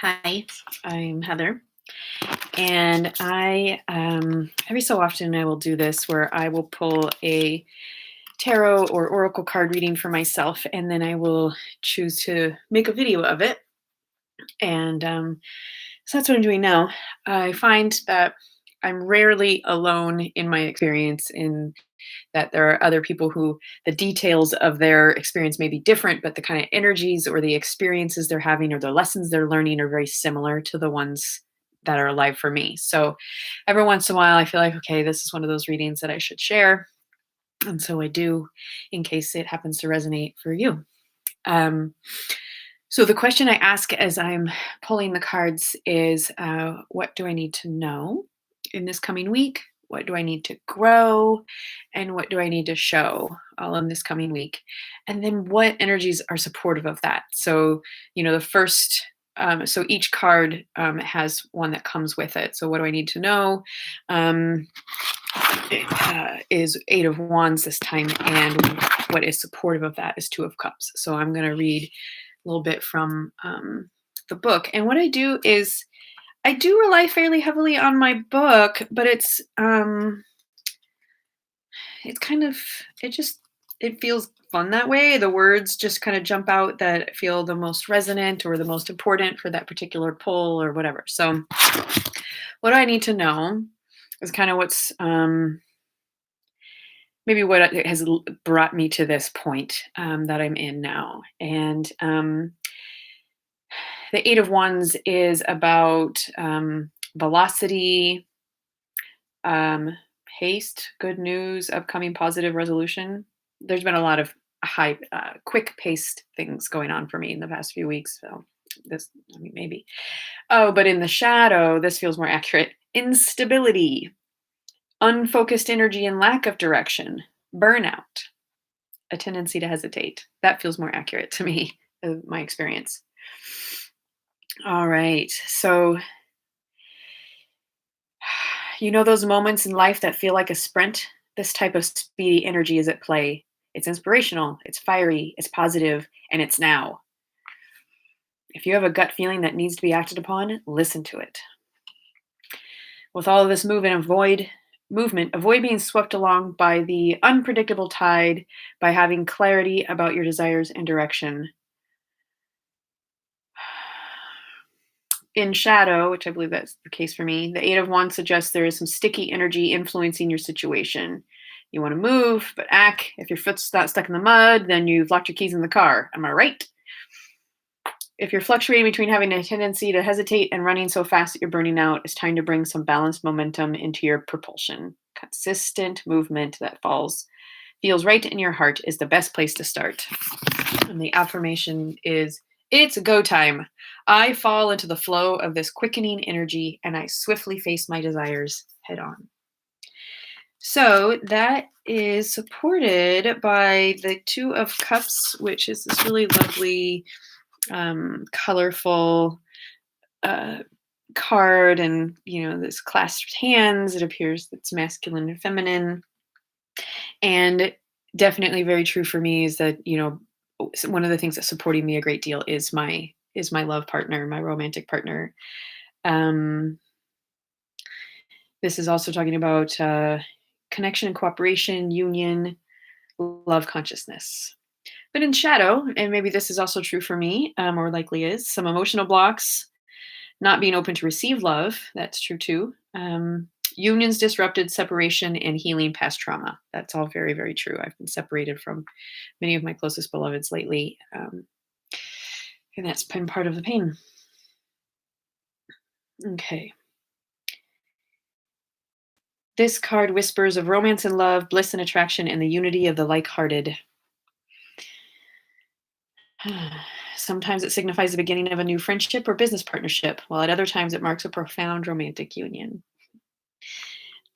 Hi, I'm Heather, and I every so often I will do this where I will pull a tarot or oracle card reading for myself, and then I will choose to make a video of it. And so that's what I'm doing now. I find that I'm rarely alone in my experience, in that there are other people who the details of their experience may be different, but the kind of energies or the experiences they're having or the lessons they're learning are very similar to the ones that are alive for me. So every once in a while, I feel like, okay, this is one of those readings that I should share. And so I do, in case it happens to resonate for you. Um, so the question I ask as I'm pulling the cards is, what do I need to know in this coming week? What do I need to grow? And what do I need to show all in this coming week? And then what energies are supportive of that? So, the first, so each card has one that comes with it. So, what do I need to know? Is Eight of Wands this time, and what is supportive of that is Two of Cups. So I'm going to read a little bit from the book. And what I do is I do rely fairly heavily on my book, but it's kind of it feels fun that way. The words just kind of jump out that feel the most resonant or the most important for that particular pull or whatever. So what do I need to know is kind of what's maybe what has brought me to this point that I'm in now. And the Eight of Wands is about velocity, haste, good news, upcoming positive resolution. There's been a lot of quick-paced things going on for me in the past few weeks. So maybe. Oh, but in the shadow, this feels more accurate. Instability, unfocused energy and lack of direction, burnout, a tendency to hesitate. That feels more accurate to me, my experience. All right. So, those moments in life that feel like a sprint? This type of speedy energy is at play. It's inspirational, it's fiery, it's positive, and it's now. If you have a gut feeling that needs to be acted upon, listen to it. With all of this movement, avoid being swept along by the unpredictable tide by having clarity about your desires and direction. In shadow, which I believe that's the case for me, the Eight of Wands suggests there is some sticky energy influencing your situation. You want to move, but if your foot's not stuck in the mud, then you've locked your keys in the car. Am I right? If you're fluctuating between having a tendency to hesitate and running so fast that you're burning out, it's time to bring some balanced momentum into your propulsion. Consistent movement that feels right in your heart is the best place to start. And the affirmation is, it's go time. I fall into the flow of this quickening energy and I swiftly face my desires head on. So that is supported by the Two of Cups, which is this really lovely, colorful card, and this clasped hands. It appears it's masculine and feminine, and definitely very true for me is that one of the things that's supporting me a great deal is my love partner, my romantic partner. This is also talking about connection and cooperation, union, love consciousness. But in shadow, and maybe this is also true for me, or likely is, some emotional blocks, not being open to receive love. That's true too. Unions disrupted, separation, and healing past trauma. That's all very, very true. I've been separated from many of my closest beloveds lately, and that's been part of the pain. Okay. This card whispers of romance and love, bliss and attraction, and the unity of the like-hearted. Sometimes it signifies the beginning of a new friendship or business partnership, while at other times it marks a profound romantic union.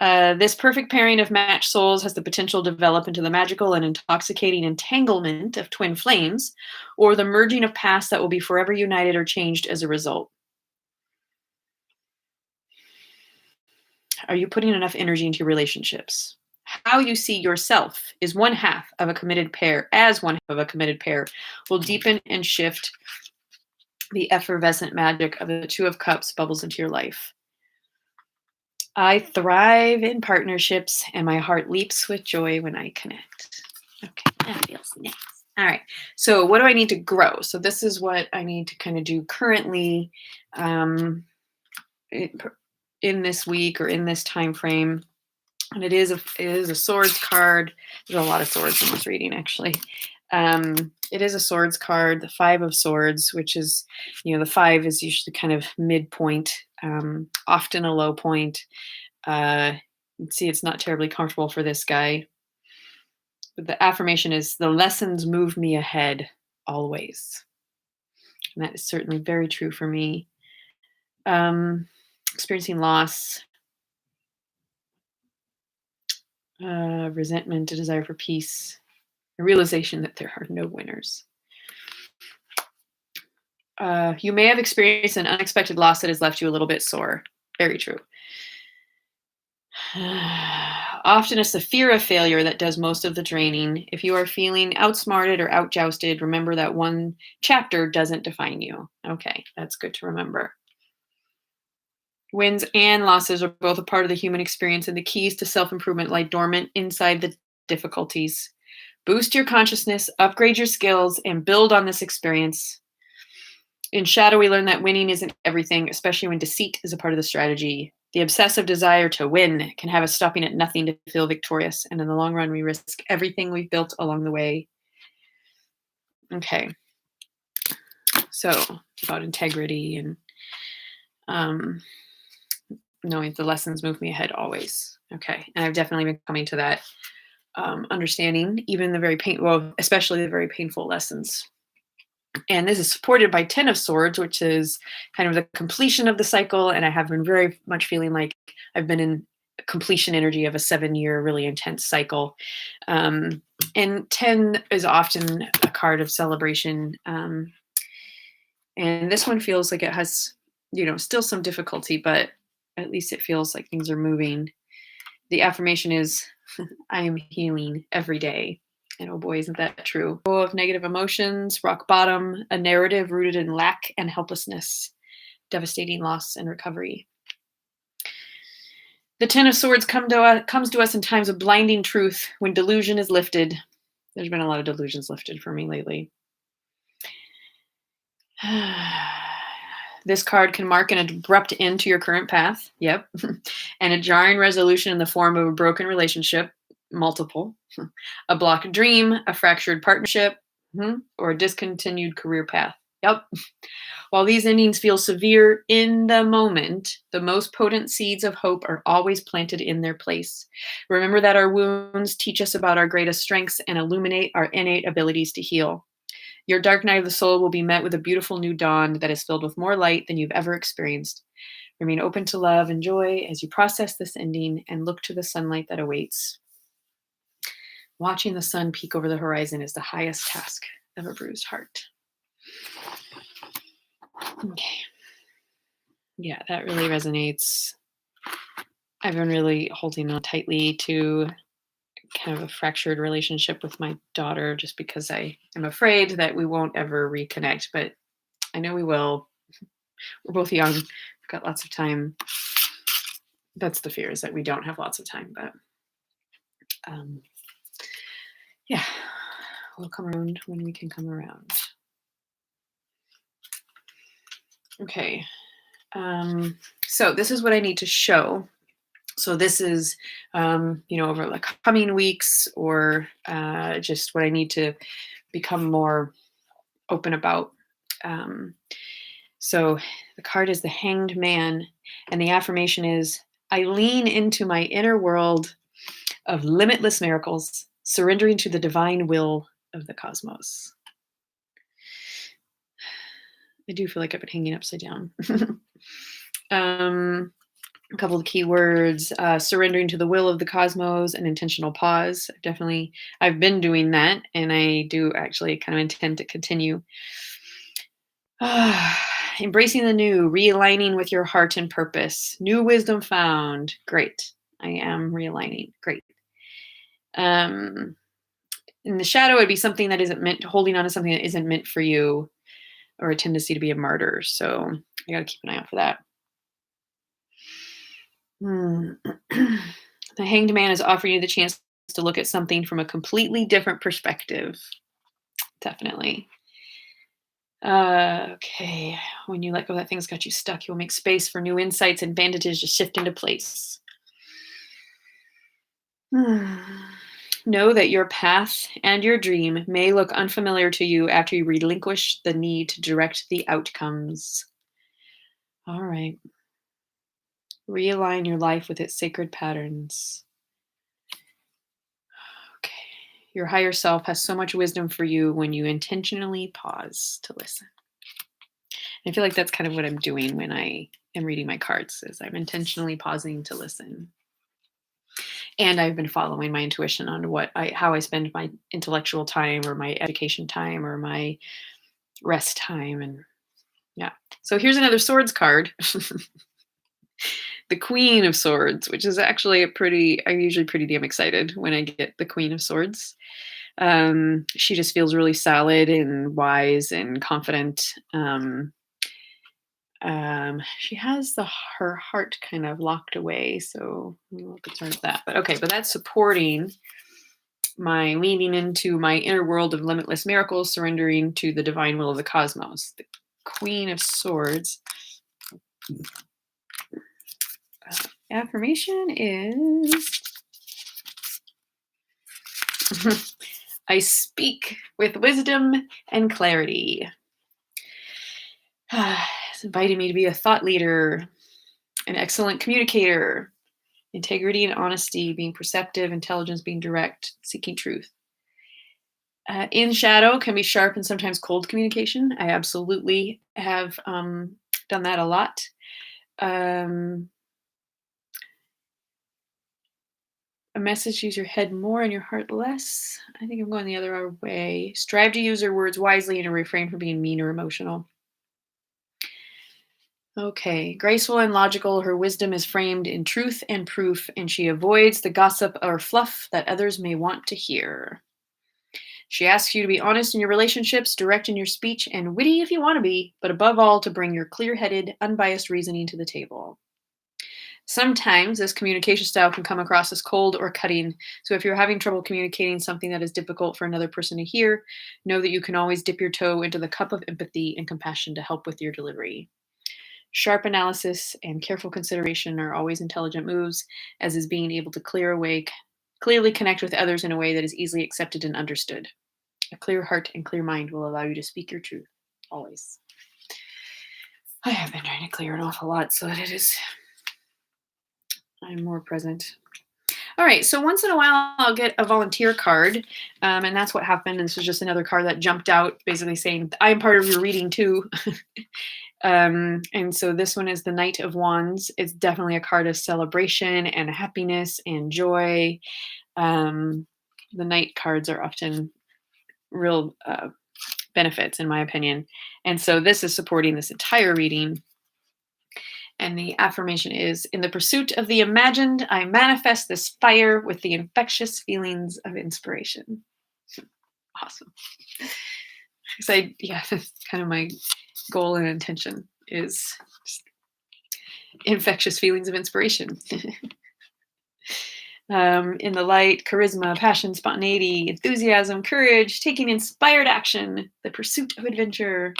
This perfect pairing of matched souls has the potential to develop into the magical and intoxicating entanglement of twin flames, or the merging of paths that will be forever united or changed as a result. Are you putting enough energy into your relationships? How you see yourself is one half of a committed pair, will deepen and shift The effervescent magic of the Two of Cups bubbles into your life. I thrive in partnerships and my heart leaps with joy when I connect. Okay, that feels nice. All right. So what do I need to grow? So this is what I need to kind of do currently in this week or in this time frame. And it is a swords card. There's a lot of swords in this reading, actually. It is a swords card, the Five of Swords, which is, the five is usually kind of midpoint, often a low point. See, it's not terribly comfortable for this guy. But the affirmation is, the lessons move me ahead always. And that is certainly very true for me. Experiencing loss, resentment, a desire for peace, a realization that there are no winners. You may have experienced an unexpected loss that has left you a little bit sore. Very true. Often it's the fear of failure that does most of the draining. If you are feeling outsmarted or outjousted, remember that one chapter doesn't define you. Okay, that's good to remember. Wins and losses are both a part of the human experience, and the keys to self-improvement lie dormant inside the difficulties. Boost your consciousness, upgrade your skills, and build on this experience. In Shadow, we learn that winning isn't everything, especially when deceit is a part of the strategy. The obsessive desire to win can have us stopping at nothing to feel victorious, and in the long run, we risk everything we've built along the way. Okay. So it's about integrity and knowing the lessons move me ahead always. Okay. And I've definitely been coming to that understanding, even the very especially the very painful lessons. And this is supported by 10 of Swords, which is kind of the completion of the cycle. And I have been very much feeling like I've been in completion energy of a 7-year, really intense cycle. And 10 is often a card of celebration. And this one feels like it has, still some difficulty, but at least it feels like things are moving. The affirmation is, I am healing every day. And oh boy, isn't that true? Of negative emotions, rock bottom, a narrative rooted in lack and helplessness, devastating loss and recovery. The 10 of Swords comes to us in times of blinding truth, when delusion is lifted. There's been a lot of delusions lifted for me lately. This card can mark an abrupt end to your current path. Yep. And a jarring resolution in the form of a broken relationship, multiple, a blocked dream, a fractured partnership, or a discontinued career path. Yep. While these endings feel severe in the moment, the most potent seeds of hope are always planted in their place. Remember that our wounds teach us about our greatest strengths and illuminate our innate abilities to heal. Your dark night of the soul will be met with a beautiful new dawn that is filled with more light than you've ever experienced. Remain open to love and joy as you process this ending and look to the sunlight that awaits. Watching the sun peek over the horizon is the highest task of a bruised heart. Okay. Yeah, that really resonates. I've been really holding on tightly to kind of a fractured relationship with my daughter just because I am afraid that we won't ever reconnect, but I know we will. We're both young. We've got lots of time. That's the fear, is that we don't have lots of time, but yeah, we'll come around when we can come around. Okay. So this is what I need to show. So this is, over the coming weeks, or just what I need to become more open about. So the card is the Hanged Man, and the affirmation is, I lean into my inner world of limitless miracles, surrendering to the divine will of the cosmos. I do feel like I've been hanging upside down. A couple of key words, surrendering to the will of the cosmos and intentional pause. I've been doing that, and I do actually kind of intend to continue. Embracing the new, realigning with your heart and purpose. New wisdom found. Great. I am realigning. Great. In the shadow, it'd be something that isn't meant, holding on to something that isn't meant for you. or a tendency to be a martyr. So I got to keep an eye out for that. The Hanged Man is offering you the chance to look at something from a completely different perspective. Definitely. Okay. When you let go of that thing that's got you stuck, you'll make space for new insights and bandages to shift into place. Know that your path and your dream may look unfamiliar to you after you relinquish the need to direct the outcomes. All right. Realign your life with its sacred patterns. Okay. Your higher self has so much wisdom for you when you intentionally pause to listen. I feel like that's kind of what I'm doing when I am reading my cards, is I'm intentionally pausing to listen. And I've been following my intuition on how I spend my intellectual time or my education time or my rest time. And yeah. So here's another swords card. The Queen of Swords, which is actually I'm usually pretty damn excited when I get the Queen of Swords. She just feels really solid and wise and confident. She has her heart kind of locked away, so I'm a little concerned with that. But okay, but that's supporting my leaning into my inner world of limitless miracles, surrendering to the divine will of the cosmos. The Queen of Swords. Affirmation is I speak with wisdom and clarity. It's inviting me to be a thought leader, an excellent communicator, integrity and honesty, being perceptive, intelligence, being direct, seeking truth. In shadow can be sharp and sometimes cold communication. I absolutely have done that a lot. A message, use your head more and your heart less. I think I'm going the other way. Strive to use your words wisely and refrain from being mean or emotional. Okay, graceful and logical, her wisdom is framed in truth and proof, and she avoids the gossip or fluff that others may want to hear. She asks you to be honest in your relationships, direct in your speech, and witty if you want to be, but above all, to bring your clear-headed, unbiased reasoning to the table. Sometimes this communication style can come across as cold or cutting. So if you're having trouble communicating something that is difficult for another person to hear, know that you can always dip your toe into the cup of empathy and compassion to help with your delivery. Sharp analysis and careful consideration are always intelligent moves, as is being able to clearly connect with others in a way that is easily accepted and understood. A clear heart and clear mind will allow you to speak your truth, always. I have been trying to clear an awful lot so that I'm more present. All right, so once in a while I'll get a volunteer card, and that's what happened. And this was just another card that jumped out, basically saying, I'm part of your reading too. And so this one is the Knight of Wands. It's definitely a card of celebration and happiness and joy. The Knight cards are often real benefits, in my opinion. And so this is supporting this entire reading. And the affirmation is, in the pursuit of the imagined, I manifest this fire with the infectious feelings of inspiration. Awesome. So that's kind of my goal and intention, is just infectious feelings of inspiration. In the light, charisma, passion, spontaneity, enthusiasm, courage, taking inspired action, the pursuit of adventure.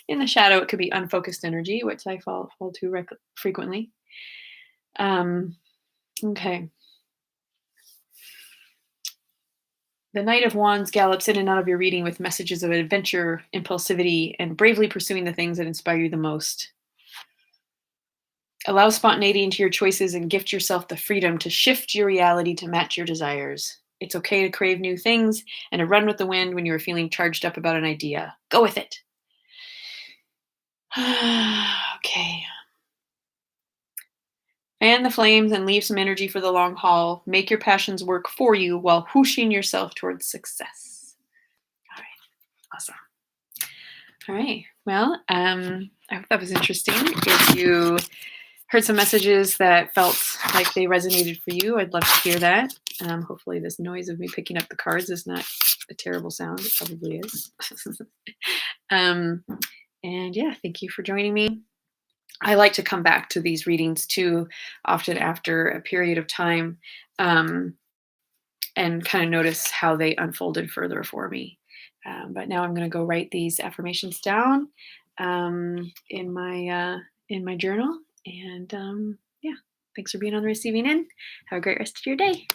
In the shadow, it could be unfocused energy, which I fall to frequently. Okay. The Knight of Wands gallops in and out of your reading with messages of adventure, impulsivity, and bravely pursuing the things that inspire you the most. Allow spontaneity into your choices and gift yourself the freedom to shift your reality to match your desires. It's okay to crave new things and to run with the wind when you're feeling charged up about an idea. Go with it. Okay. Fan the flames and leave some energy for the long haul. Make your passions work for you while whooshing yourself towards success. All right. Awesome. All right. Well, I hope that was interesting. If you heard some messages that felt like they resonated for you, I'd love to hear that. Hopefully this noise of me picking up the cards is not a terrible sound. It probably is. Um, and yeah, thank you for joining me. I like to come back to these readings too, often after a period of time, um, and kind of notice how they unfolded further for me. But now I'm going to go write these affirmations down in my journal. And yeah, thanks for being on the receiving end. Have a great rest of your day.